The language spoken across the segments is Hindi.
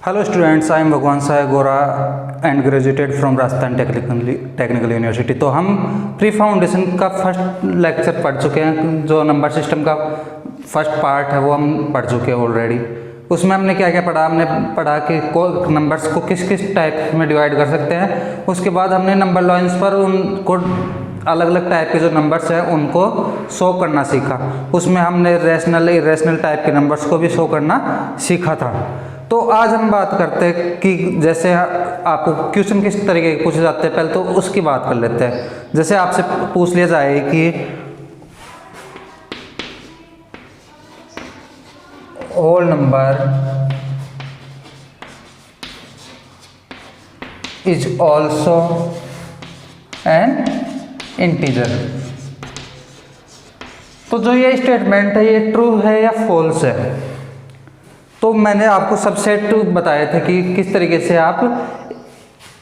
Hello students, I am भगवान साय गोरा and graduated from Rajasthan technical university. तो हम प्री फाउंडेशन का फर्स्ट लेक्चर पढ़ चुके हैं। जो नंबर सिस्टम का फर्स्ट पार्ट है वो हम पढ़ चुके हैं ऑलरेडी। उसमें हमने क्या क्या पढ़ा, हमने पढ़ा कि नंबर्स को किस किस टाइप में डिवाइड कर सकते हैं। उसके बाद हमने नंबर लाइन्स पर उनको अलग अलग टाइप के जो नंबर्स हैं उनको शो करना सीखा। उसमें हमने रेशनल इरेशनल टाइप के नंबर्स को भी शो करना सीखा था। तो आज हम बात करते हैं कि जैसे आपको क्वेश्चन किस तरीके के पूछे जाते हैं, पहले तो उसकी बात कर लेते हैं। जैसे आपसे पूछ लिया जाए कि whole number is also an integer, तो जो ये स्टेटमेंट है ये ट्रू है या फॉल्स है। तो मैंने आपको सबसेट बताए थे कि किस तरीके से आप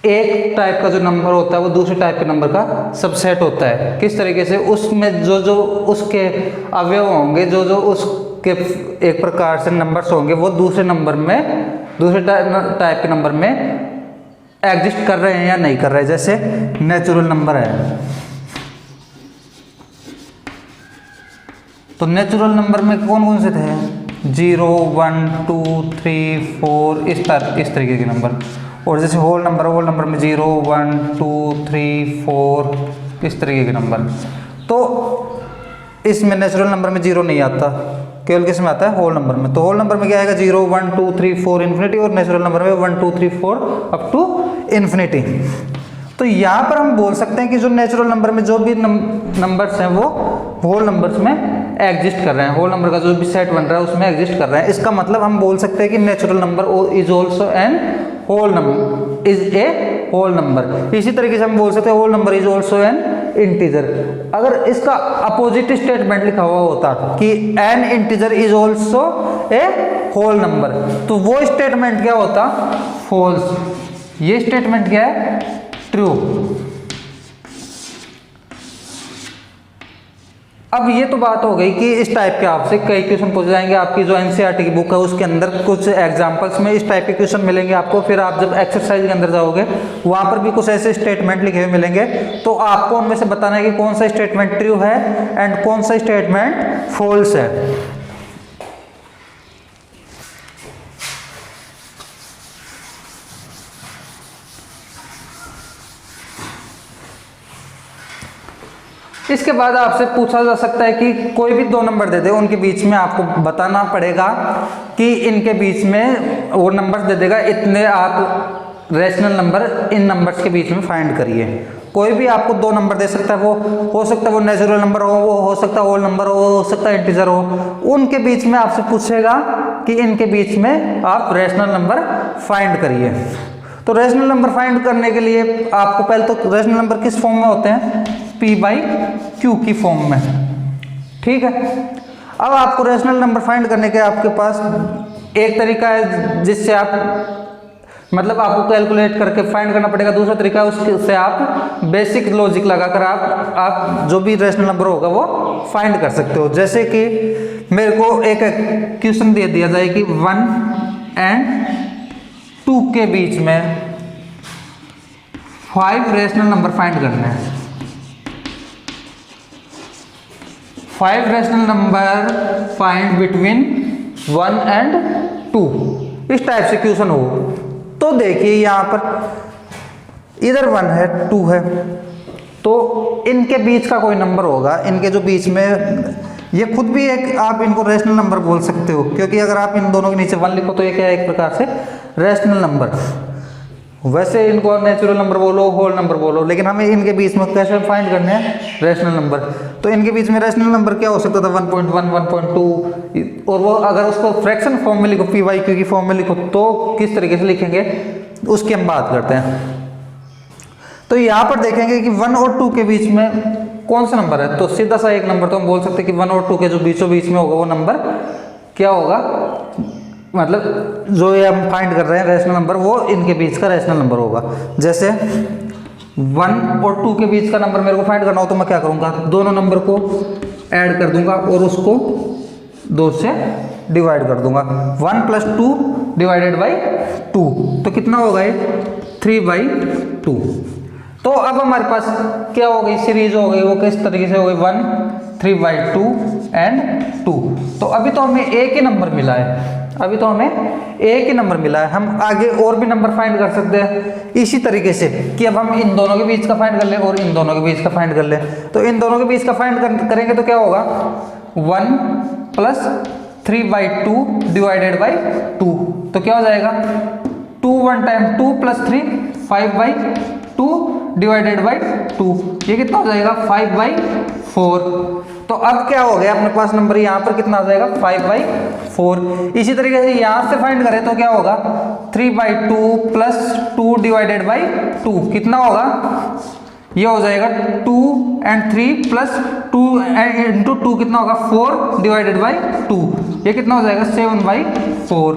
एक टाइप का जो नंबर होता है वो दूसरे टाइप के नंबर का सबसेट होता है। किस तरीके से उसमें जो जो उसके अवयव होंगे, जो जो उसके एक प्रकार से नंबर्स होंगे वो दूसरे नंबर में, दूसरे टाइप के नंबर में एग्जिस्ट कर रहे हैं या नहीं कर रहे हैं। जैसे नेचुरल नंबर है, तो नेचुरल नंबर में कौन कौन से थे, 0 1 2 3 4 इस तरीके के नंबर। और जैसे होल नंबर में 0 1 2 3 4 इस तरीके के नंबर। तो इसमें नेचुरल नंबर में 0 नहीं आता, केवल किस में आता है, होल नंबर में। तो होल नंबर में क्या आएगा, 0 1 2 3 4 इन्फिनिटी, और नेचुरल नंबर में 1 2 3 4 अप टू इन्फिनिटी। तो यहाँ पर हम बोल सकते हैं कि जो नेचुरल नंबर में जो भी नंबर्स हैं वो होल नंबर्स में एग्जिस्ट कर रहे हैं। होल नंबर का जो भी सेट बन रहा है उसमें एग्जिस्ट कर रहे हैं। इसका मतलब हम बोल सकते हैं कि natural number is also a whole number, is a whole number. इसी तरीके से हम बोल सकते हैं whole number is also an integer. अगर इसका अपोजिट स्टेटमेंट लिखा हुआ होता कि an integer is also a whole number, तो वो स्टेटमेंट क्या होता, फॉल्स। ये स्टेटमेंट क्या है, ट्रू। अब ये तो बात हो गई कि इस टाइप के आपसे कई क्वेश्चन पूछे जाएंगे। आपकी जो एनसीईआरटी की बुक है उसके अंदर कुछ एग्जांपल्स में इस टाइप के क्वेश्चन मिलेंगे आपको। फिर आप जब एक्सरसाइज के अंदर जाओगे वहां पर भी कुछ ऐसे स्टेटमेंट लिखे हुए मिलेंगे। तो आपको उनमें से बताना है कि कौन सा स्टेटमेंट ट्रू है एंड कौन सा स्टेटमेंट फॉल्स है। इसके बाद आपसे पूछा जा सकता है कि कोई भी दो नंबर दे दे, उनके बीच में आपको बताना पड़ेगा कि इनके बीच में वो नंबर्स दे देगा इतने, आप रेशनल नंबर इन नंबर्स के बीच में फाइंड करिए। कोई भी आपको दो नंबर दे सकता है, वो हो सकता है वो नेचुरल नंबर हो सकता है होल नंबर हो सकता है इंटीजर हो। उनके बीच में आपसे पूछेगा कि इनके बीच में आप रेशनल नंबर फाइंड करिए। तो रेशनल नंबर फाइंड करने के लिए आपको पहले तो रेशनल नंबर किस फॉर्म में होते हैं, P/Q की फॉर्म में, ठीक है। अब आपको रेशनल नंबर फाइंड करने के आपके पास एक तरीका है जिससे आप मतलब आपको कैलकुलेट करके फाइंड करना पड़ेगा। दूसरा तरीका है उससे आप बेसिक लॉजिक लगाकर आप जो भी रेशनल नंबर होगा वो फाइंड कर सकते हो। जैसे कि मेरे को एक क्वेश्चन दे दिया जाए कि 1 एंड 2 के बीच में 5 रेशनल नंबर फाइंड करने हैं। 5 rational number find between 1 and 2, इस टाइप से क्वेश्चन हो। तो देखिए यहाँ पर इधर 1 है 2 है, तो इनके बीच का कोई नंबर होगा। इनके जो बीच में ये खुद भी एक आप इनको रेशनल नंबर बोल सकते हो, क्योंकि अगर आप इन दोनों के नीचे 1 लिखो तो ये क्या है, एक प्रकार से रेशनल नंबर। वैसे इनको नेचुरल नंबर बोलो, होल नंबर बोलो, लेकिन हमें इनके बीच में कैसे फाइंड करने हैं, रेशनल नंबर। तो इनके बीच में रेशनल नंबर क्या हो सकता था, 1.1 1.2, और वो अगर उसको फ्रैक्शन फॉर्म में लिखो, P/Q की फॉर्म में लिखो, तो किस तरीके से लिखेंगे उसकी हम बात करते हैं। तो यहाँ पर देखेंगे कि 1 और 2 के बीच में कौन सा नंबर है, तो सीधा सा एक नंबर तो हम बोल सकते हैं कि 1 और 2 के जो बीचों बीच में होगा वो नंबर क्या होगा, मतलब जो ये हम फाइंड कर रहे हैं रेशनल नंबर, वो इनके बीच का रेशनल नंबर होगा। जैसे 1 और 2 के बीच का नंबर मेरे को फाइंड करना हो तो मैं क्या करूँगा, दोनों नंबर को ऐड कर दूंगा और उसको 2 से डिवाइड कर दूंगा। 1 + 2 डिवाइडेड बाई 2, तो कितना होगा ये 3/2। तो अब हमारे पास क्या हो गई, सीरीज हो गई, वो किस तरीके से हो गई 1 3/2 एंड 2। तो अभी तो हमें एक ही नंबर मिला है, अभी तो हमें एक ही नंबर मिला है। हम आगे और भी नंबर फाइंड कर सकते हैं इसी तरीके से कि अब हम इन दोनों के बीच का फाइंड कर ले और इन दोनों के बीच का फाइंड कर ले। तो इन दोनों के बीच का फाइंड करेंगे तो क्या होगा 1 + 3/2 डिवाइडेड बाई 2, तो क्या हो जाएगा 2 1 टाइम 2 + 3 5/2 डिवाइडेड बाई 2, ये कितना हो जाएगा 5/4। तो अब क्या हो गया अपने पास नंबर यहाँ पर कितना आ जाएगा 5/4। इसी तरीके से यहाँ से फाइंड करें तो क्या होगा 3/2 + 2 डिवाइडेड बाई 2, कितना होगा, ये हो जाएगा 2 and 3 + 2 into 2 कितना होगा 4 डिवाइडेड बाई 2, ये कितना हो जाएगा 7/4।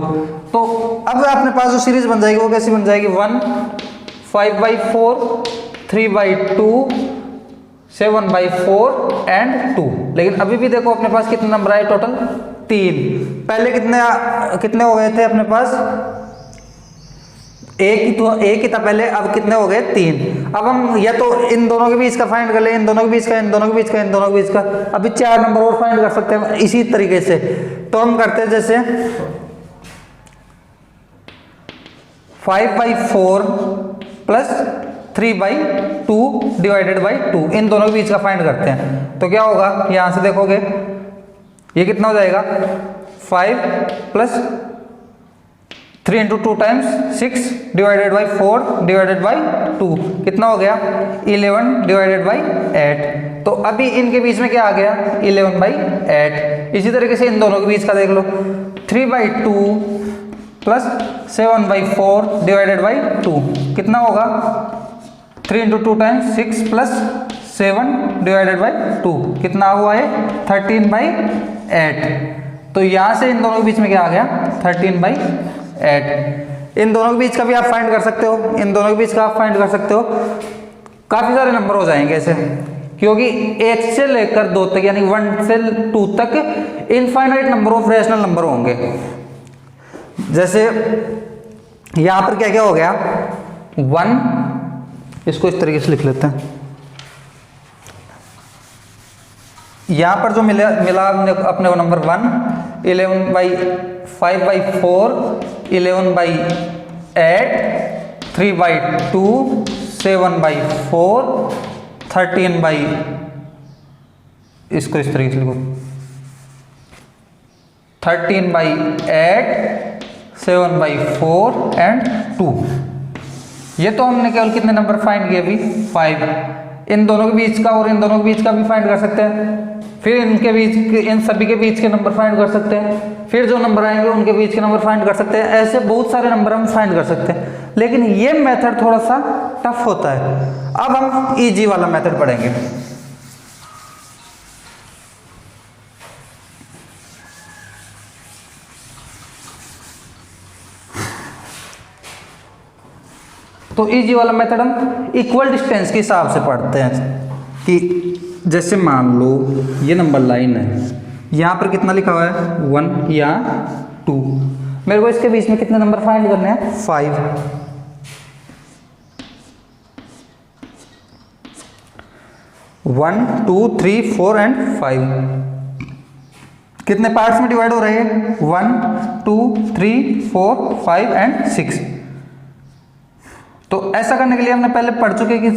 तो अब अपने पास जो सीरीज बन जाएगी वो कैसी बन जाएगी 1 5/4 3/2 7/4 एंड 2। लेकिन अभी भी देखो अपने पास कितने नंबर आए टोटल 3। पहले कितने हो गए थे अपने पास, एक ही था पहले, अब कितने हो गए 3। अब हम या तो इन दोनों के बीच का फाइंड कर ले, इन दोनों के बीच का, इन दोनों के बीच का, इन दोनों के बीच का, अभी 4 नंबर और फाइंड कर सकते हैं इसी तरीके से। तो हम करते हैं जैसे 5/4 + 3/2 डिवाइडेड बाई 2, इन दोनों के बीच का फाइंड करते हैं। तो क्या होगा, यहां से देखोगे ये कितना हो जाएगा 5 + 3 into 2 times 6 divided by 4 divided by 2, कितना हो गया 11 डिवाइडेड बाई 8। तो अभी इनके बीच में क्या आ गया 11/8। इसी तरीके से इन दोनों के बीच का देख लो 3/2 + 7/4 डिवाइडेड बाई 2, कितना होगा 3 into 2 times 6 + 7 डिवाइडेड बाई 2, कितना हुआ है 13/8। तो यहां से इन दोनों के बीच में क्या आ गया 13/8। इन दोनों के बीच का भी आप फाइंड कर सकते हो, इन दोनों के बीच का आप फाइंड कर सकते हो, काफी सारे नंबर हो जाएंगे ऐसे, क्योंकि 1 से लेकर 2 तक यानी 1 से 2 तक infinite number of rational number होंगे। जैसे यहां पर क्या क्या हो गया 1, इसको इस तरीके से लिख लेते हैं, यहां पर जो मिला अपने को नंबर 1 5/4 11/8 3/2 7/4 13/, इसको इस तरीके से लिखो 13/8 7/4 एंड 2। ये तो हमने केवल कितने नंबर फाइंड किए अभी 5। इन दोनों के बीच का और इन दोनों के बीच का भी फाइंड कर सकते हैं, फिर इनके बीच इन सभी के बीच के नंबर फाइंड कर सकते हैं, फिर जो नंबर आएंगे उनके बीच के नंबर फाइंड कर सकते हैं। ऐसे बहुत सारे नंबर हम फाइंड कर सकते हैं, लेकिन ये मेथड थोड़ा सा टफ होता है। अब हम इजी वाला मेथड पढ़ेंगे। तो इजी वाला मेथड हम इक्वल डिस्टेंस के हिसाब से पढ़ते हैं कि जैसे मान लो ये नंबर लाइन है, यहाँ पर कितना लिखा हुआ है 1 या 2, मेरे को इसके बीच में कितने नंबर फाइंड करने हैं 5। 1 2 3 4 एंड 5 कितने पार्ट्स में डिवाइड हो रहे हैं 1 2 3 4 5 एंड 6। तो ऐसा करने के लिए हमने पहले पढ़ चुके कि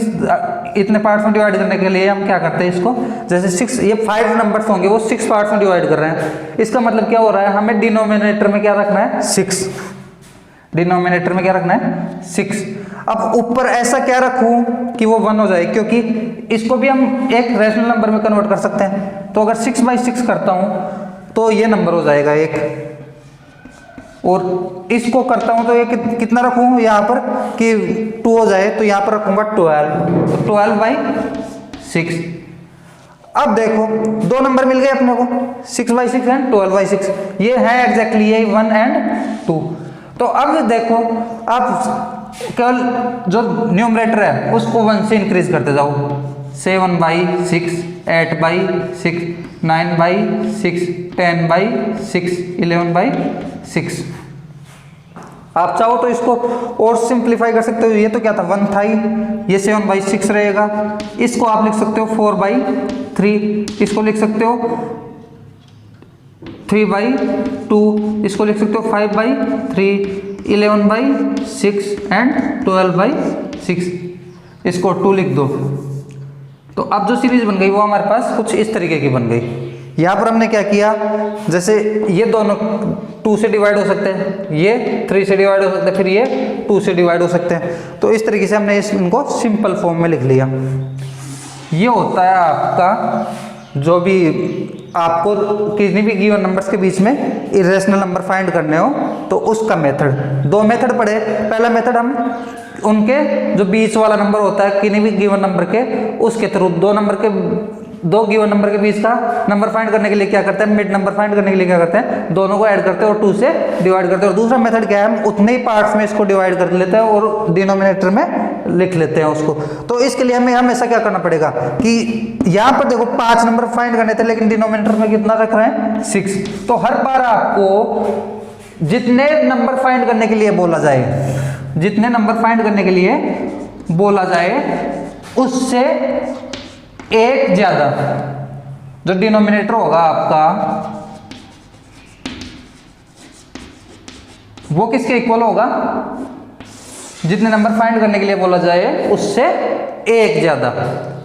इतने पार्ट्स में डिवाइड करने के लिए हम क्या करते हैं इसको, जैसे 6 ये 5 नंबर्स होंगे वो 6 पार्ट्स में डिवाइड कर रहे हैं। इसका मतलब क्या हो रहा है, हमें डिनोमिनेटर में क्या रखना है 6, डिनोमिनेटर में क्या रखना है 6। अब ऊपर ऐसा क्या रखूं कि वो 1 हो जाए, क्योंकि इसको भी हम एक रेशनल नंबर में कन्वर्ट कर सकते हैं। तो अगर 6/6 करता हूं तो ये नंबर हो जाएगा 1, और इसको करता हूं तो ये कितना रखूं यहाँ पर कि 2 हो जाए, तो यहाँ पर रखूंगा 12, तो 12/6। अब देखो 2 नंबर मिल गए अपने को 6/6 एंड 12/6, ये है एग्जैक्टली यही 1 एंड 2। तो अब देखो आप केवल जो न्यूमरेटर है उसको 1 से इंक्रीज करते जाओ, 7/6 8/6 9/6 10/6 11/6। आप चाहो तो इसको और सिंप्लीफाई कर सकते हो। ये तो क्या था 1 था, ये 7/6 रहेगा। इसको आप लिख सकते हो 4/3, इसको लिख सकते हो 3/2, इसको लिख सकते हो 5/3, 11/6 एंड 12/6। इसको 2 लिख दो। तो अब जो सीरीज बन गई वो हमारे पास कुछ इस तरीके की बन गई। यहाँ पर हमने क्या किया, जैसे ये दोनों 2 से डिवाइड हो सकते हैं, ये 3 से डिवाइड हो सकते हैं, फिर ये 2 से डिवाइड हो सकते हैं। तो इस तरीके से हमने इनको सिंपल फॉर्म में लिख लिया। ये होता है आपका जो भी आपको किसी भी गिवन नंबर्स के बीच में इरेशनल नंबर फाइंड करने हो तो उसका मेथड। 2 मेथड पढ़े। पहला मेथड हम उनके जो बीच वाला नंबर होता है किसी भी गिवन नंबर के, उसके थ्रू 2 गिवन नंबर के बीच का नंबर फाइंड करने के लिए क्या करते हैं, मिड नंबर फाइंड करने के लिए क्या करते हैं, दोनों को ऐड करते हैं और 2 से डिवाइड करते हैं। और दूसरा मेथड क्या है, हम उतने ही पार्ट्स में इसको डिवाइड कर लेते हैं और डिनोमिनेटर में लिख लेते हैं उसको। तो इसके लिए हमें हमेशा क्या करना पड़ेगा कि यहाँ पर देखो 5 नंबर फाइंड करने थे, लेकिन डिनोमिनेटर में कितना रख रहे हैं 6। तो हर बार आपको जितने नंबर फाइंड करने के लिए बोला जाए, जितने नंबर फाइंड करने के लिए बोला जाए उससे एक ज्यादा जो डिनोमिनेटर होगा आपका वो किसके इक्वल होगा, जितने नंबर फाइंड करने के लिए बोला जाए उससे एक ज्यादा।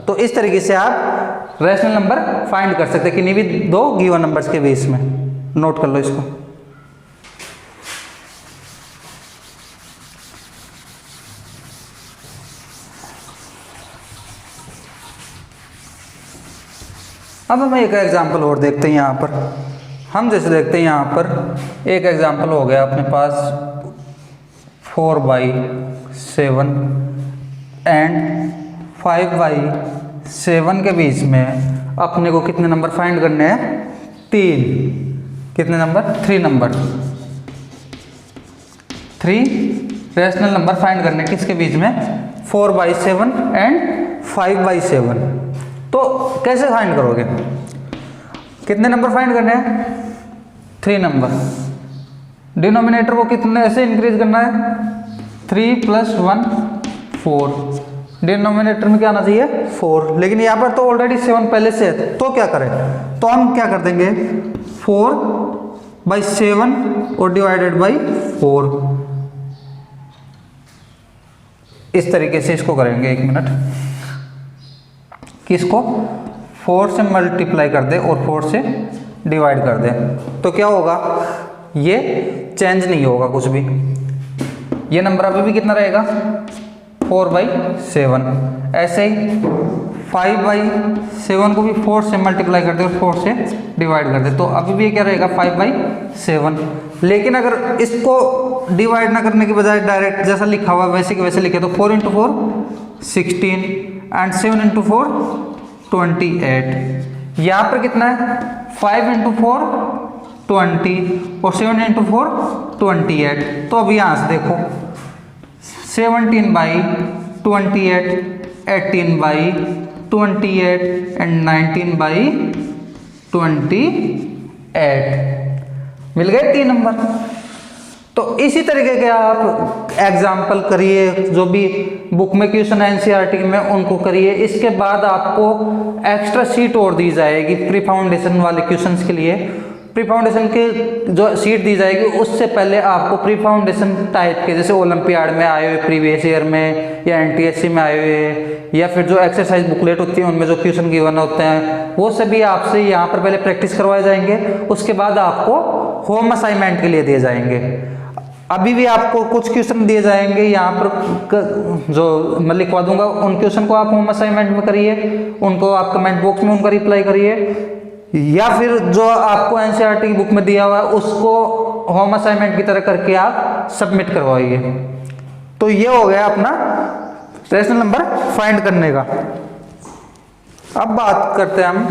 तो इस तरीके से आप रैशनल नंबर फाइंड कर सकते हैं किन्हीं भी 2 गिवन नंबर्स के बीच में। नोट कर लो इसको। अब हम एक एग्जांपल और देखते हैं। यहाँ पर हम जैसे देखते हैं, यहाँ पर एक एग्जांपल हो गया अपने पास 4/7 एंड 5/7 के बीच में अपने को कितने नंबर फाइंड करने हैं, 3। कितने number, 3 number, 3 rational number find करने किसके बीच में, 4/7 एंड 5/7। तो कैसे फाइंड करोगे, कितने नंबर फाइंड करने हैं, 3 नंबर। डिनोमिनेटर को कितने से इंक्रीज करना है, 3 + 1 4। डिनोमिनेटर में क्या आना चाहिए 4, लेकिन यहाँ पर तो ऑलरेडी 7 पहले से है। तो क्या करें, तो हम क्या कर देंगे 4/7 और डिवाइडेड बाई 4। इस तरीके से इसको करेंगे। 1 मिनट, किसको 4 से मल्टीप्लाई कर दे और 4 से डिवाइड कर दे तो क्या होगा, ये चेंज नहीं होगा कुछ भी। ये नंबर अभी भी कितना रहेगा 4/7। ऐसे ही 5/7 को भी 4 से मल्टीप्लाई कर दे और 4 से डिवाइड कर दे तो अभी भी क्या रहेगा 5/7। लेकिन अगर इसको डिवाइड ना करने की बजाय डायरेक्ट जैसा लिखा हुआ वैसे के वैसे लिखे तो 4 × 4 16 एंड 7 × 4 28। यहाँ पर कितना है 5 × 4 20 और 7 × 4 28। तो अब यहाँ से देखो 17/28, 18/28 एंड 19/28 मिल गए 3 नंबर। तो इसी तरीके के आप एग्जाम्पल करिए, जो भी बुक में क्वेश्चन एनसीईआरटी में उनको करिए। इसके बाद आपको एक्स्ट्रा शीट और दी जाएगी प्री फाउंडेशन वाले क्वेश्चंस के लिए। प्री फाउंडेशन की जो शीट दी जाएगी उससे पहले आपको प्री फाउंडेशन टाइप के, जैसे ओलंपियाड में आए हुए प्रीवियस ईयर में या एनटीएससी में आए हुए या फिर जो एक्सरसाइज बुकलेट होती है उनमें जो क्वेश्चन गिवन होते हैं वो सभी आपसे यहाँ पर पहले प्रैक्टिस करवाए जाएंगे। उसके बाद आपको होम असाइनमेंट के लिए दिए जाएंगे। अभी भी आपको कुछ क्वेश्चन दिए जाएंगे यहाँ पर जो मैं लिखवा दूंगा, उन क्वेश्चन को आप होम असाइनमेंट में करिए, उनको आप कमेंट बॉक्स में उनका रिप्लाई करिए, या फिर जो आपको एनसीईआरटी की बुक में दिया हुआ है उसको होम असाइनमेंट की तरह करके आप सबमिट करवाइए। तो ये हो गया अपना रैशनल नंबर फाइंड करने का। अब बात करते हैं हम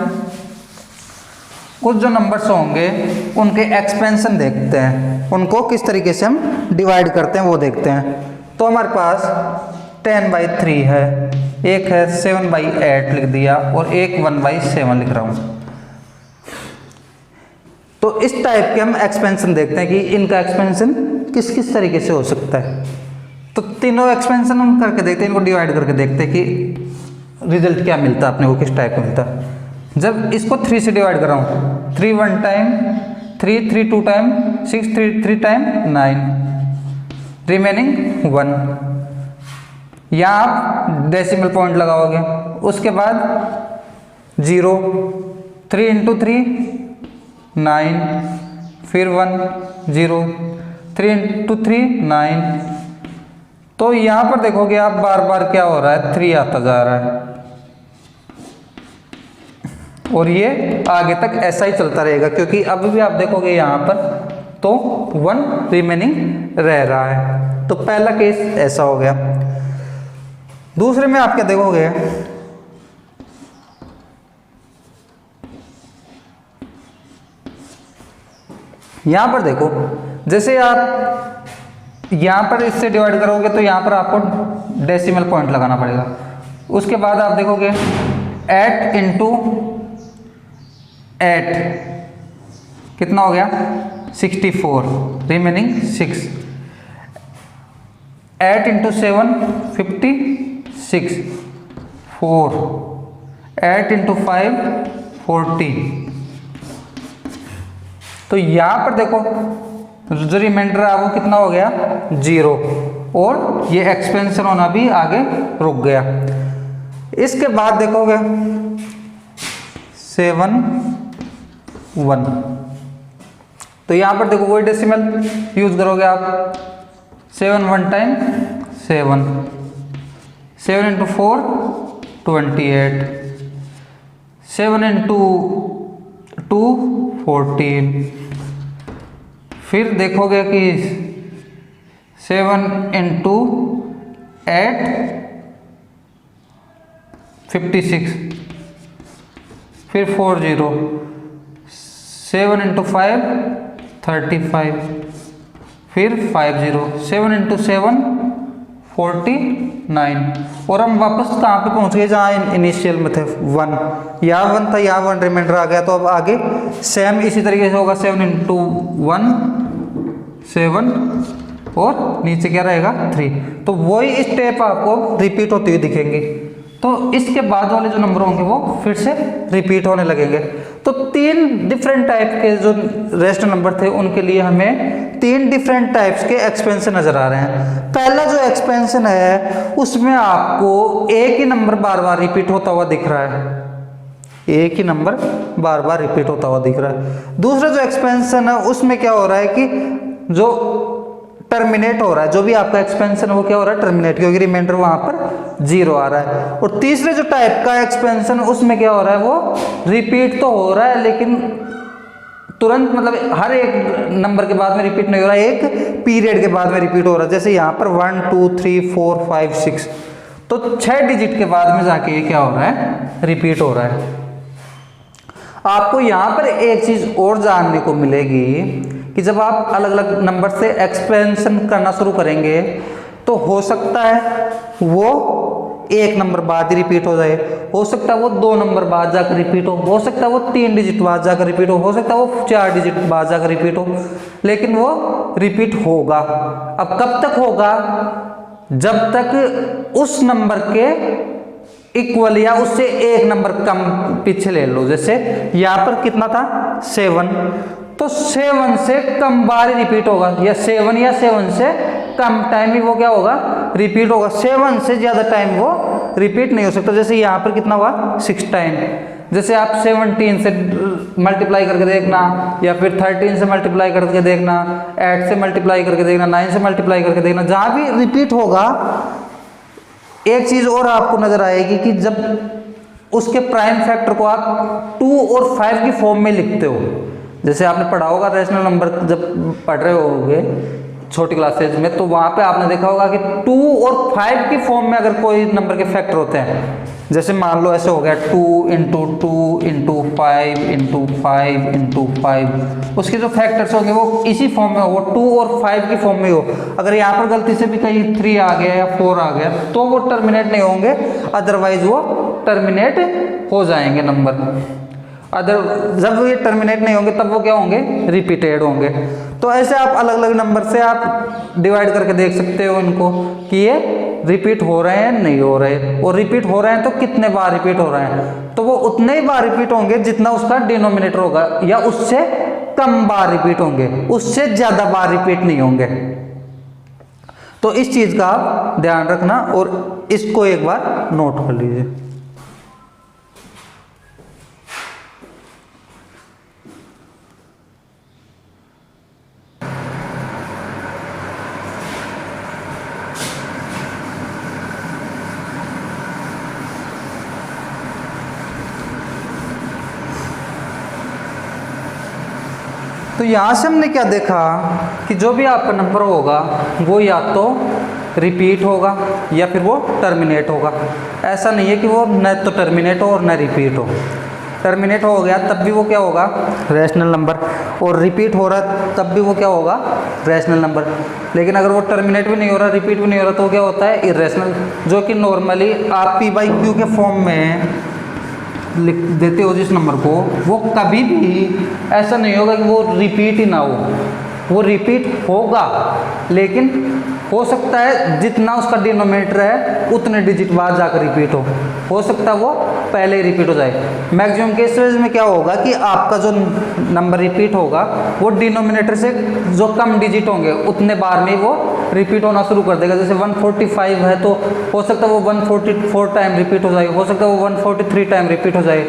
कुछ जो नंबर्स होंगे उनके एक्सपेंशन देखते हैं, उनको किस तरीके से हम डिवाइड करते हैं वो देखते हैं। तो हमारे पास 10/3 है, एक है 7/8 लिख दिया और एक 1/7 लिख रहा हूँ। तो इस टाइप के हम एक्सपेंशन देखते हैं कि इनका एक्सपेंशन किस किस तरीके से हो सकता है। तो तीनों एक्सपेंशन हम करके देखते हैं, इनको डिवाइड करके देखते हैं कि रिजल्ट क्या मिलता है अपने को, किस टाइप का मिलता है। जब इसको 3 से डिवाइड कर रहा हूँ, 3 1 टाइम, 3 3 2 टाइम, 6 3 3 टाइम 9, रिमेनिंग 1। यहाँ आप डेसिमल पॉइंट लगाओगे, उसके बाद 0, 3 इंटू 3 9, फिर 1 0, 3 इंटू 3 9। तो यहाँ पर देखोगे आप बार बार क्या हो रहा है, 3 आता जा रहा है और ये आगे तक ऐसा ही चलता रहेगा, क्योंकि अभी भी आप देखोगे यहाँ पर तो 1 रिमेनिंग रह रहा है। तो पहला केस ऐसा हो गया। दूसरे में आप क्या देखोगे, यहां पर देखो, जैसे आप यहां पर इससे डिवाइड करोगे तो यहां पर आपको डेसिमल पॉइंट लगाना पड़ेगा। उसके बाद आप देखोगे 8 इंटू 8 कितना हो गया, 64, रिमेनिंग 6। 8 into 7 56, 4, 8 into 5 40। तो यहां पर देखो जो रिमाइंडर है वो कितना हो गया, 0, और ये एक्सपेंशन होना भी आगे रुक गया। इसके बाद देखोगे 7 1, तो यहां पर देखो वही डेसिमल यूज करोगे आप, 7 1 टाइम 7, 7 इंटू 4 28, 7 इंटू 2 14। फिर देखोगे कि 7 इंटू 8 56, फिर 4 0, 7 इंटू 5 35, फिर 5 0, 7 इंटू 7 49। और हम वापस कहाँ पे पहुँच गए, जहाँ इनिशियल में थे 1, यहाँ 1 था, यहाँ 1 रिमाइंडर आ गया। तो अब आगे सेम इसी तरीके से होगा, 7 इंटू 1 7, और नीचे क्या रहेगा 3। तो वही स्टेप आपको रिपीट होती हुई दिखेंगी। तो इसके बाद वाले जो नंबर होंगे वो फिर से रिपीट होने लगेंगे। तो 3 डिफरेंट टाइप के जो रेस्ट नंबर थे उनके लिए हमें 3 डिफरेंट टाइप्स के एक्सपेंशन नजर आ रहे हैं। पहला जो एक्सपेंशन है उसमें आपको एक ही नंबर बार बार रिपीट होता हुआ दिख रहा है, एक ही नंबर बार बार रिपीट होता हुआ दिख रहा है। दूसरा जो एक्सपेंशन है उसमें क्या हो रहा है कि जो टर्मिनेट हो रहा है, जो भी आपका एक्सपेंशन है वो क्या हो रहा है, टर्मिनेट, क्योंकि रिमाइंडर वहां पर 0 आ रहा है। और तीसरे जो टाइप का एक्सपेंशन उसमें क्या हो रहा है, वो रिपीट तो हो रहा है लेकिन तुरंत, मतलब हर एक नंबर के बाद में रिपीट नहीं हो रहा है, एक पीरियड के बाद में रिपीट हो रहा है। जैसे यहाँ पर 1 2 3 4 5 6, तो 6 डिजिट के बाद में जाके ये क्या हो रहा है, रिपीट हो रहा है। आपको यहाँ पर एक चीज और जानने को मिलेगी कि जब आप अलग अलग नंबर से एक्सपेंशन करना शुरू करेंगे तो हो सकता है वो एक नंबर बाद ही रिपीट हो जाए, हो सकता है वो 2 नंबर बाद जाकर रिपीट हो सकता है वो 3 डिजिट बाद जाकर रिपीट हो सकता है वो 4 डिजिट बाद जाकर रिपीट हो, लेकिन वो रिपीट होगा। अब कब तक होगा, जब तक उस नंबर के इक्वल या उससे एक नंबर कम पीछे ले लो। जैसे यहाँ पर कितना था 7, तो 7 से कम बार ही रिपीट होगा, या 7 या 7 से कम टाइम ही वो क्या होगा, रिपीट होगा। 7 से ज्यादा टाइम वो रिपीट नहीं हो सकता। जैसे यहाँ पर कितना हुआ 6 टाइम। जैसे आप 17 से मल्टीप्लाई करके देखना, या फिर 13 से मल्टीप्लाई करके देखना, 8 से मल्टीप्लाई करके देखना, 9 से मल्टीप्लाई करके देखना, जहां भी रिपीट होगा। एक चीज और आपको नजर आएगी कि जब उसके प्राइम फैक्टर को आप 2 और 5 की फॉर्म में लिखते हो, जैसे आपने पढ़ा होगा रेशनल नंबर जब पढ़ रहे होगे छोटी क्लासेज में, तो वहां पे आपने देखा होगा कि 2 और 5 की फॉर्म में अगर कोई नंबर के फैक्टर होते हैं, जैसे मान लो ऐसे हो गया 2 इंटू 2 इंटू 5 इंटू 5 इंटू 5, उसके जो फैक्टर्स होंगे वो इसी फॉर्म में हो, 2 और 5 की फॉर्म में हो। अगर यहाँ पर गलती से भी कहीं 3 आ गया या 4 आ गया तो वो टर्मिनेट नहीं होंगे, अदरवाइज वो टर्मिनेट हो जाएंगे नंबर। अदर जब ये टर्मिनेट नहीं होंगे तब वो क्या होंगे, रिपीटेड होंगे। तो ऐसे आप अलग अलग नंबर से आप डिवाइड करके देख सकते हो इनको कि ये रिपीट हो रहे हैं नहीं हो रहे, और रिपीट हो रहे हैं तो कितने बार रिपीट हो रहे हैं, तो वो उतने ही बार रिपीट होंगे जितना उसका डिनोमिनेटर होगा, या उससे कम बार रिपीट होंगे, उससे ज्यादा बार रिपीट नहीं होंगे। तो इस चीज का आप ध्यान रखना और इसको एक बार नोट कर लीजिए। तो यहाँ से हमने क्या देखा कि जो भी आपका नंबर होगा वो या तो रिपीट होगा या फिर वो टर्मिनेट होगा। ऐसा नहीं है कि वो न तो टर्मिनेट हो और न रिपीट हो। टर्मिनेट हो गया तब भी वो क्या होगा, रैशनल नंबर, और रिपीट हो रहा तब भी वो क्या होगा, रैशनल नंबर। लेकिन अगर वो टर्मिनेट भी नहीं हो रहा, रिपीट भी नहीं हो रहा, तो क्या होता है, इरेशनल, जो कि नॉर्मली आप P/Q के फॉर्म में लिख देते हो जिस नंबर को, वो कभी भी ऐसा नहीं होगा कि वो रिपीट ही ना हो, वो रिपीट होगा, लेकिन हो सकता है जितना उसका डिनोमिनेटर है उतने डिजिट बाद जाकर रिपीट हो सकता है वो पहले ही रिपीट हो जाए। मैक्सिमम केसेस में क्या होगा कि आपका जो नंबर रिपीट होगा वो डिनोमिनेटर से जो कम डिजिट होंगे उतने बार में वो रिपीट होना शुरू कर देगा। जैसे 145 है तो हो सकता है वो 144 टाइम रिपीट हो जाए, हो सकता है वो 143 टाइम रिपीट हो जाए,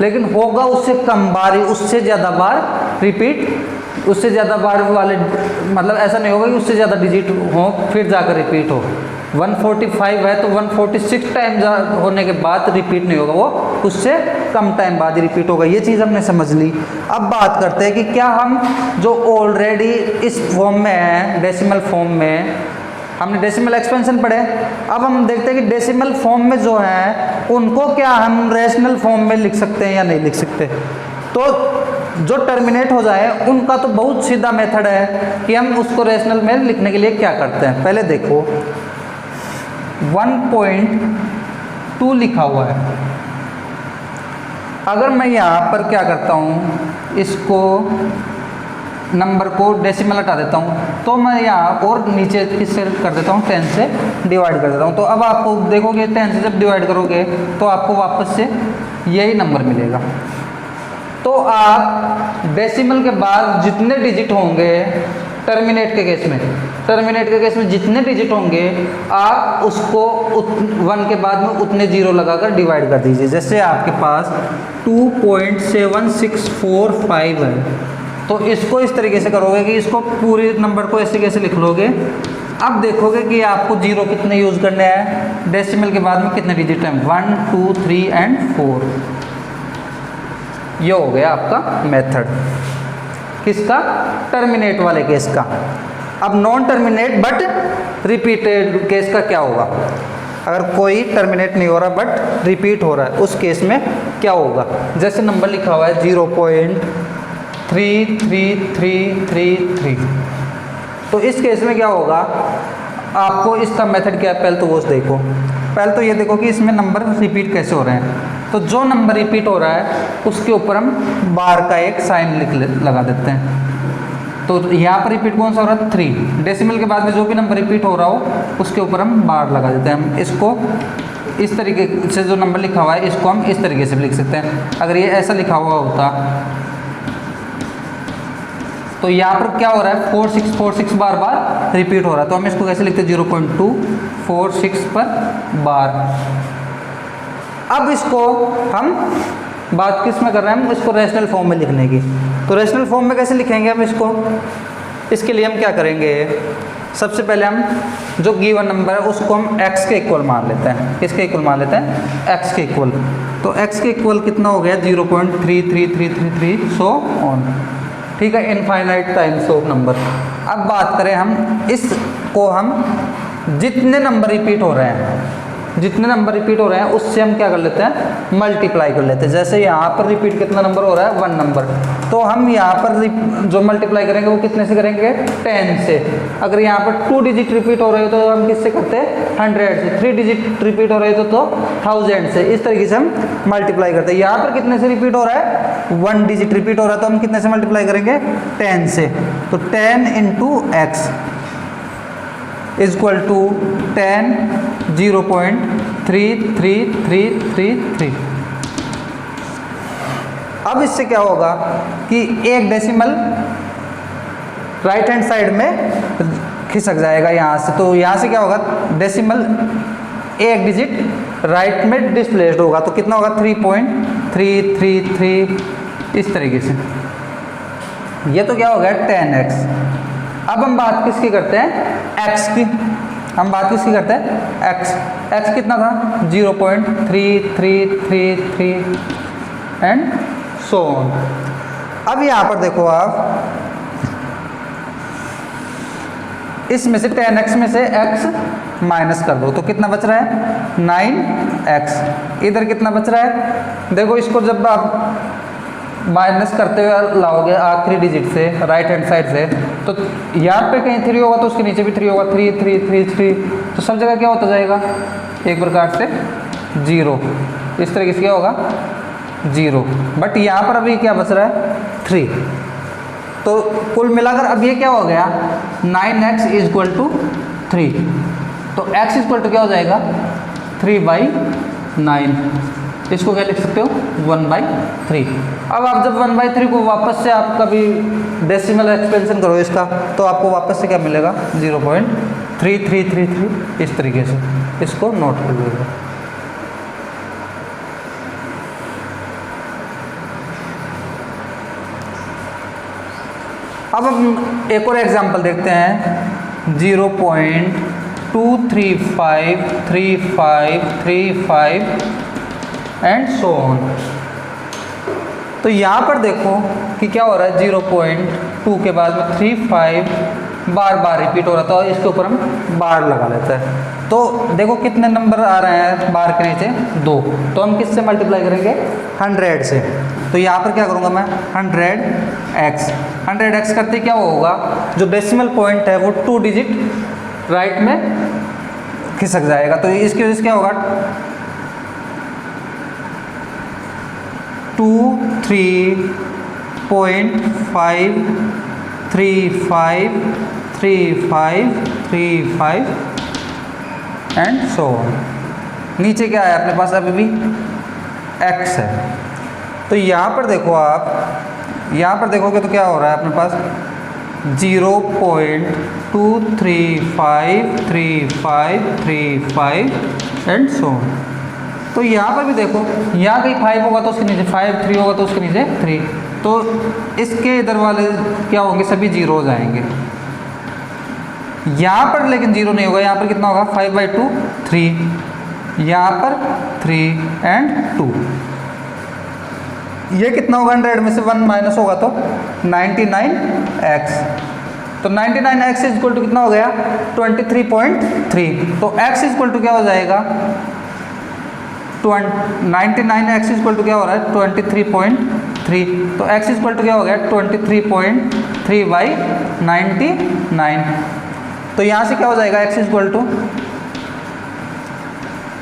लेकिन होगा उससे कम बार, उससे ज़्यादा बार रिपीट, उससे ज़्यादा बार वाले, मतलब ऐसा नहीं होगा कि उससे ज़्यादा डिजिट हो फिर जाकर रिपीट हो। 145 है तो 146 टाइम होने के बाद रिपीट नहीं होगा, वो उससे कम टाइम बाद ही रिपीट होगा। ये चीज़ हमने समझ ली। अब बात करते हैं कि क्या हम जो ऑलरेडी इस फॉर्म में है, डेसिमल फॉर्म में, हमने डेसिमल एक्सपेंशन पढ़े, अब हम देखते हैं कि डेसिमल फॉर्म में जो है उनको क्या हम रैशनल फॉर्म में लिख सकते हैं या नहीं लिख सकते। तो जो टर्मिनेट हो जाए उनका तो बहुत सीधा मेथड है कि हम उसको रैशनल में लिखने के लिए क्या करते हैं। पहले देखो 1.2 लिखा हुआ है, अगर मैं यहाँ पर क्या करता हूँ, इसको नंबर को डेसिमल हटा देता हूँ, तो मैं यहाँ और नीचे किससे कर देता हूँ, 10 से डिवाइड कर देता हूँ। तो अब आपको देखोगे 10 से जब डिवाइड करोगे तो आपको वापस से यही नंबर मिलेगा। तो आप डेसिमल के बाद जितने डिजिट होंगे, टर्मिनेट के केस में जितने डिजिट होंगे आप उसको 1 के बाद में उतने जीरो लगाकर डिवाइड कर दीजिए। जैसे आपके पास 2.7645 है तो इसको इस तरीके से करोगे कि इसको पूरे नंबर को ऐसे कैसे लिख लोगे। अब देखोगे कि आपको जीरो कितने यूज़ करने हैं, डेसिमल के बाद में कितने डिजिट हैं, 1 2 3 एंड 4। ये हो गया आपका मेथड किसका, टर्मिनेट वाले केस का। अब non terminate but repeated case का क्या होगा, अगर कोई टर्मिनेट नहीं हो रहा बट रिपीट हो रहा है उस केस में क्या होगा। जैसे नंबर लिखा हुआ है 0.33333, तो इस केस में क्या होगा, आपको इसका मेथड क्या है, पहले तो वो देखो, पहले तो ये देखो कि इसमें नंबर रिपीट कैसे हो रहे हैं। तो जो नंबर रिपीट हो रहा है उसके ऊपर हम बार का एक साइन लगा देते हैं। तो यहाँ पर रिपीट कौन सा हो रहा है, 3। डेसिमल के बाद में जो भी नंबर रिपीट हो रहा हो उसके ऊपर हम बार लगा देते हैं। हम इसको इस तरीके से जो नंबर लिखा हुआ है इसको हम इस तरीके से भी लिख सकते हैं। अगर ये ऐसा लिखा हुआ होता तो यहाँ पर क्या हो रहा है, 4646 बार बार रिपीट हो रहा है, तो हम इसको कैसे लिखते हैं, 0.246 पर बार। अब इसको हम बात किस में कर रहे हैं, हम इसको रैशनल फॉर्म में लिखने की। तो रैशनल फॉर्म में कैसे लिखेंगे हम इसको, इसके लिए हम क्या करेंगे, सबसे पहले हम जो गिवन नंबर है उसको हम x के इक्वल मान लेते हैं। किसके इक्वल मान लेते हैं, x के इक्वल। तो x के इक्वल कितना हो गया, 0.33333 सो ऑन, ठीक है, इनफाइनाइट टाइम्स ऑफ नंबर। अब बात करें हम इसको, हम जितने नंबर रिपीट हो रहे हैं, जितने नंबर रिपीट हो रहे हैं उससे हम क्या कर लेते हैं, मल्टीप्लाई कर लेते हैं। जैसे यहाँ पर रिपीट कितना नंबर हो रहा है, 1 नंबर, तो हम यहाँ पर जो मल्टीप्लाई करेंगे वो कितने से करेंगे, 10 से। अगर यहाँ पर 2 डिजिट रिपीट हो रहे हो तो हम किससे करते हैं, 100 से। 3 डिजिट रिपीट हो रहे हो तो 1000 से। इस तरीके से हम मल्टीप्लाई करते हैं। यहाँ पर कितने से रिपीट हो रहा है, 1 डिजिट रिपीट हो रहा है तो हम कितने से मल्टीप्लाई करेंगे, 10 से। तो 10 into X is equal to 10 0.33333। अब इससे क्या होगा कि एक डेसिमल राइट हैंड साइड में खिसक जाएगा यहाँ से। तो यहाँ से क्या होगा, डेसिमल एक डिजिट राइट में डिस्प्लेस्ड होगा। तो कितना होगा, 3.333 इस तरीके से। ये तो क्या हो गया 10x। अब हम बात किसकी करते हैं, x की। हम बात किसकी करते हैं, x कितना था 0.3333 एंड सो ऑन। अब यहाँ पर देखो आप, इसमें से 10x में से x माइनस कर दो तो कितना बच रहा है 9x। इधर कितना बच रहा है, देखो इसको जब आप माइनस करते हुए लाओगे आखिरी डिजिट से राइट हैंड साइड से, तो यहाँ पे कहीं 3 होगा तो उसके नीचे भी 3 होगा, 3 3 3 3, तो सब जगह क्या होता जाएगा एक प्रकार से 0। इस तरीके से क्या होगा 0, बट यहाँ पर अभी क्या बच रहा है 3। तो कुल मिलाकर अब ये क्या हो गया 9x इज इक्वल टू 3। तो x इक्वल टू क्या हो जाएगा 3/9। इसको क्या लिख सकते हो 1/3। अब आप जब 1/3 को वापस से आप कभी डेसिमल एक्सपेंशन करो इसका, तो आपको वापस से क्या मिलेगा 0.3333 इस तरीके से। इसको नोट कर लीजिएगा। अब हम एक और एग्जांपल देखते हैं 0.2353535 एंड सो ऑन। तो यहाँ पर देखो कि क्या हो रहा है 0.2 के बाद में 35 बार बार रिपीट हो रहा था, और इसके ऊपर हम बार लगा लेते हैं। तो देखो कितने नंबर आ रहे हैं बार के नीचे 2। तो हम किससे मल्टीप्लाई करेंगे 100 से। तो यहाँ पर क्या करूँगा मैं 100x करते क्या होगा, जो डेसिमल पॉइंट है वो 2 डिजिट राइट में खिसक जाएगा। तो इसकी वजह से क्या होगा 23.5353535 एंड सो ऑन। नीचे क्या है अपने पास अभी भी x है। तो यहाँ पर देखो आप, यहाँ पर देखोगे तो क्या हो रहा है अपने पास 0.2353535 एंड सो ऑन। तो यहाँ पर भी देखो, यहाँ कहीं 5 होगा तो उसके नीचे 5, 3 होगा तो उसके नीचे 3। तो इसके इधर वाले क्या होंगे, सभी 0 हो जाएंगे। यहाँ पर लेकिन 0 नहीं होगा, यहाँ पर कितना होगा 5/2 3, यहाँ पर 3 एंड 2। ये कितना होगा 100 में से 1 माइनस होगा तो 99x। तो 99x इज इक्वल टू कितना हो गया 23.3। तो x इज इक्वल टू क्या हो जाएगा 99x इज इक्वल टू क्या हो रहा है 23.3। तो x इज इक्वल टू क्या हो गया 23.3/99। तो यहाँ से क्या हो जाएगा x इज इक्वल टू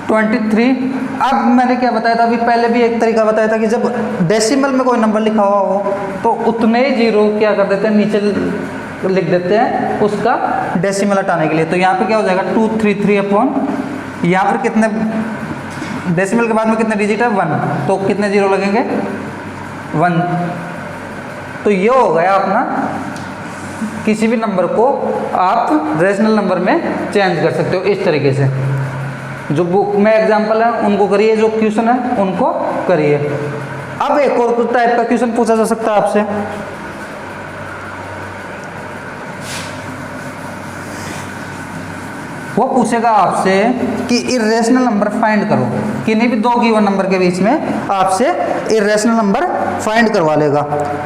23। अब मैंने क्या बताया था अभी पहले भी एक तरीका बताया था कि जब डेसिमल में कोई नंबर लिखा हुआ हो तो उतने ही 0 क्या कर देते हैं नीचे लिख देते हैं उसका डेसिमल हटाने के लिए। तो यहाँ पे क्या हो जाएगा 233 अपॉन, यहाँ पर कितने डेसिमल के बाद में कितने डिजिट है 1, तो कितने 0 लगेंगे 1। तो ये हो गया अपना, किसी भी नंबर को आप रेशनल नंबर में चेंज कर सकते हो इस तरीके से। जो बुक में एग्जाम्पल है उनको करिए, जो क्वेश्चन है उनको करिए। अब एक और कुछ टाइप का क्वेश्चन पूछा जा सकता है आपसे। वो पूछेगा आपसे कि इर्रेशनल नंबर फाइंड करो, किन्हीं भी 2 गिवन नंबर के बीच में आपसे इर्रेशनल नंबर फाइंड करवा लेगा।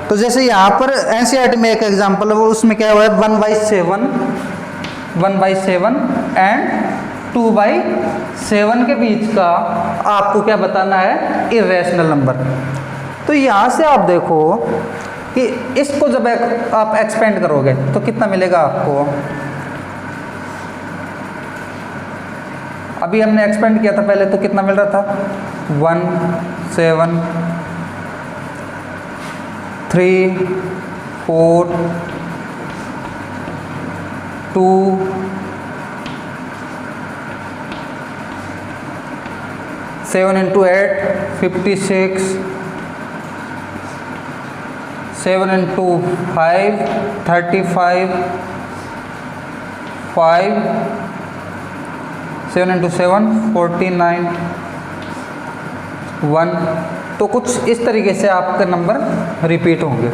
तो जैसे यहाँ पर एनसीईआरटी में एक एग्जाम्पल है, वो उसमें क्या हुआ है 1/7 एंड 2/7 के बीच का आपको क्या बताना है इर्रेशनल नंबर। तो यहाँ से आप देखो कि इसको जब आप एक्सपेंड करोगे तो कितना मिलेगा आपको। अभी हमने एक्सपेंड किया था पहले तो कितना मिल रहा था 1 7 3 4 2 7 into 8 56 7 into 5 35 5 7 into 7 49 1। तो कुछ इस तरीके से आपका नंबर रिपीट होंगे।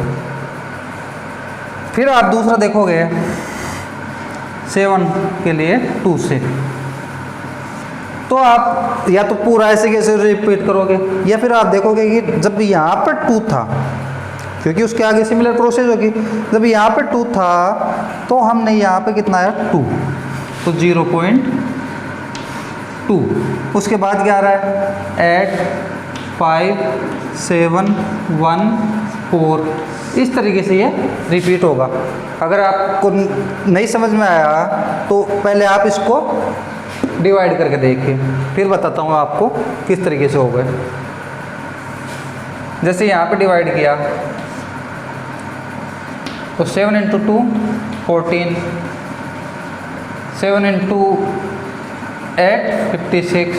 फिर आप दूसरा देखोगे 7 के लिए 2 से, तो आप या तो पूरा ऐसे कैसे रिपीट करोगे, या फिर आप देखोगे कि जब यहाँ पर 2 था, क्योंकि उसके आगे सिमिलर प्रोसेस होगी, जब यहाँ पर 2 था तो हमने यहाँ पे कितना आया 2, तो 0.2। उसके बाद क्या आ रहा है 8 5 7 1 4। इस तरीके से ये रिपीट होगा। अगर आपको नहीं समझ में आया तो पहले आप इसको डिवाइड करके देखिए, फिर बताता हूँ आपको किस तरीके से होगा। जैसे यहाँ पे डिवाइड किया तो 7 into 2 14, 7 into 8 56,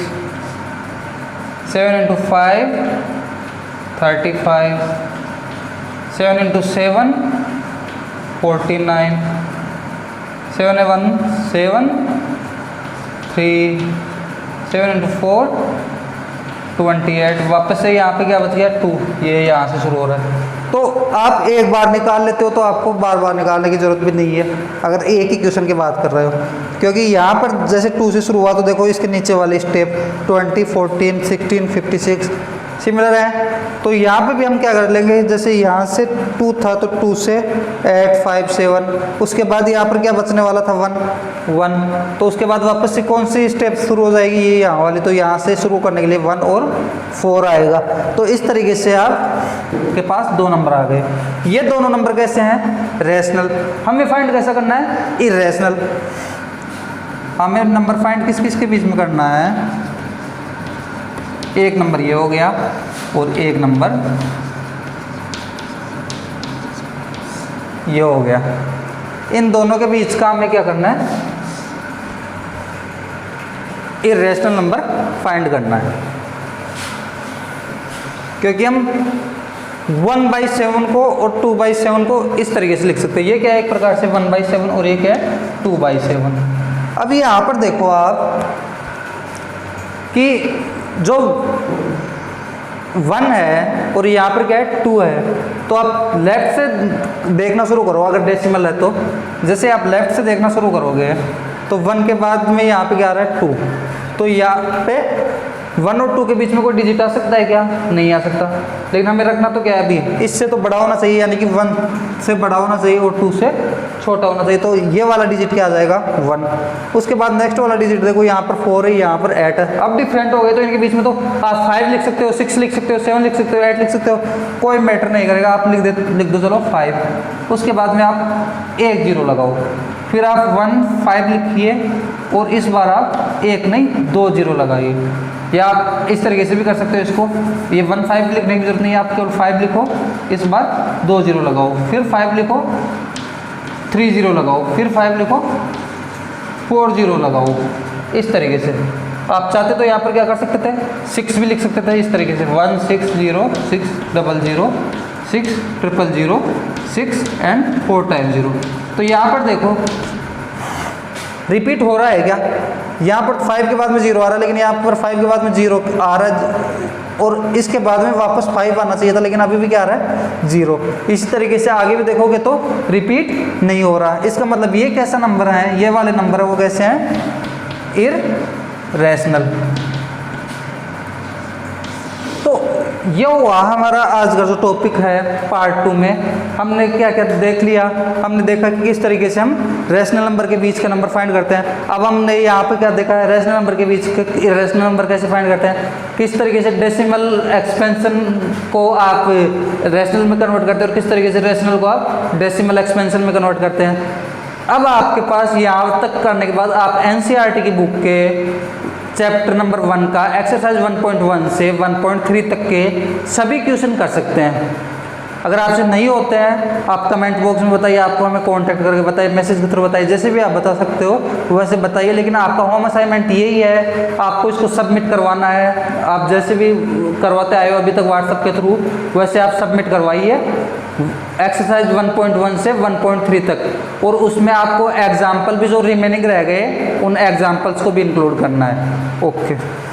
7 into 5 35, 7 into 7 49, 7 1 7 3, 7 into 4 28। वापस से यहाँ पे क्या बच गया 2, ये यहाँ से शुरू हो रहा है। तो आप एक बार निकाल लेते हो तो आपको बार बार निकालने की ज़रूरत भी नहीं है, अगर एक ही क्वेश्चन की बात कर रहे हो, क्योंकि यहाँ पर जैसे 2 से शुरू हुआ तो देखो इसके नीचे वाले स्टेप 20 14 16 56 सिमिलर है। तो यहाँ पे भी हम क्या कर लेंगे, जैसे यहाँ से 2 था तो 2 से 8 5 7, उसके बाद यहाँ पर क्या बचने वाला था 1, तो उसके बाद वापस से कौन सी स्टेप शुरू हो जाएगी, ये यहाँ वाली, तो यहाँ से शुरू करने के लिए 1 और 4 आएगा। तो इस तरीके से आपके पास 2 नंबर आ गए। ये दोनों नंबर कैसे हैं, रेशनल। हमें फाइंड कैसा करना है, इरेशनल। हमें नंबर फाइंड किस किस के बीच में करना है, एक नंबर ये हो गया और एक नंबर ये हो गया। इन दोनों के बीच का हमें क्या करना है, इरेशनल नंबर फाइंड करना है। क्योंकि हम 1/7 को और 2/7 को इस तरीके से लिख सकते हैं। ये क्या है, एक प्रकार से 1/7 और ये क्या है 2/7। अब यहाँ पर देखो आप कि जो 1 है और यहाँ पर क्या है 2 है, तो आप लेफ्ट से देखना शुरू करो। अगर डेसिमल है तो जैसे आप लेफ्ट से देखना शुरू करोगे तो 1 के बाद में यहाँ पे क्या आ रहा है 2, तो यहाँ पे 1 और 2 के बीच में कोई डिजिट आ सकता है क्या, नहीं आ सकता। लेकिन हमें रखना तो क्या है, अभी इससे तो बड़ा होना चाहिए, यानी कि 1 से बड़ा होना चाहिए और 2 से छोटा होना चाहिए। तो ये वाला डिजिट क्या आ जाएगा 1। उसके बाद नेक्स्ट वाला डिजिट देखो, यहाँ पर 4 है, यहाँ पर 8 है। अब डिफरेंट हो गए तो इनके बीच में तो आप 5 लिख सकते हो, 6 लिख सकते हो, 7 लिख सकते हो, 8 लिख सकते हो, कोई मैटर नहीं करेगा। आप लिख दो चलो 5। उसके बाद में आप 1 0 लगाओ, फिर आप 1 5 लिखिए और इस बार आप 1 नहीं 2 0 लगाइए। या आप इस तरीके से भी कर सकते हो इसको, ये 1 5 लिखने की जरूरत नहीं है, आप केवल 5 लिखो, इस बार 2 0 लगाओ, फिर 5 लिखो 3 0 लगाओ, फिर 5 लिखो 4 0 लगाओ। इस तरीके से आप चाहते तो यहाँ पर क्या कर सकते थे, 6 भी लिख सकते थे इस तरीके से, 1 6 0 6 0 0 6 0 0 6 एंड 4 टाइम 0। तो यहाँ पर देखो रिपीट हो रहा है क्या, यहाँ पर 5 के बाद में 0 आ रहा है, लेकिन यहाँ पर 5 के बाद में 0 आ रहा है और इसके बाद में वापस 5 आना चाहिए था, लेकिन अभी भी क्या आ रहा है 0। इसी तरीके से आगे भी देखोगे तो रिपीट नहीं हो रहा। इसका मतलब ये कैसा नंबर है, ये वाले नंबर है वो कैसे हैं, इररेशनल। तो ये हुआ हमारा आज का जो टॉपिक है पार्ट 2 में। हमने क्या क्या देख लिया, हमने देखा कि किस तरीके से हम रेशनल नंबर के बीच का नंबर फाइंड करते हैं। अब हमने यहाँ पे क्या देखा है, रेशनल नंबर के बीच इररेशनल नंबर कैसे फाइंड करते हैं, किस तरीके से डेसिमल एक्सपेंशन को आप रेशनल में कन्वर्ट करते हैं और किस तरीके से रेशनल को आप डेसिमल एक्सपेंशन में कन्वर्ट करते हैं। अब आपके पास यहाँ तक करने के बाद आप NCERT की बुक के चैप्टर नंबर 1 का एक्सरसाइज 1.1 से 1.3 तक के सभी क्वेश्चन कर सकते हैं। अगर आपसे नहीं होते हैं आप कमेंट बॉक्स में बताइए, आपको हमें कांटेक्ट करके बताइए, मैसेज के थ्रू बताइए, जैसे भी आप बता सकते हो वैसे बताइए। लेकिन आपका होम असाइनमेंट यही है, आपको इसको सबमिट करवाना है। आप जैसे भी करवाते आए हो अभी तक व्हाट्सएप के थ्रू, वैसे आप सबमिट करवाइए एक्सरसाइज 1.1 से 1.3 तक। और उसमें आपको एग्जाम्पल भी जो रिमेनिंग रह गए उन एग्जाम्पल्स को भी इंक्लूड करना है। ओके।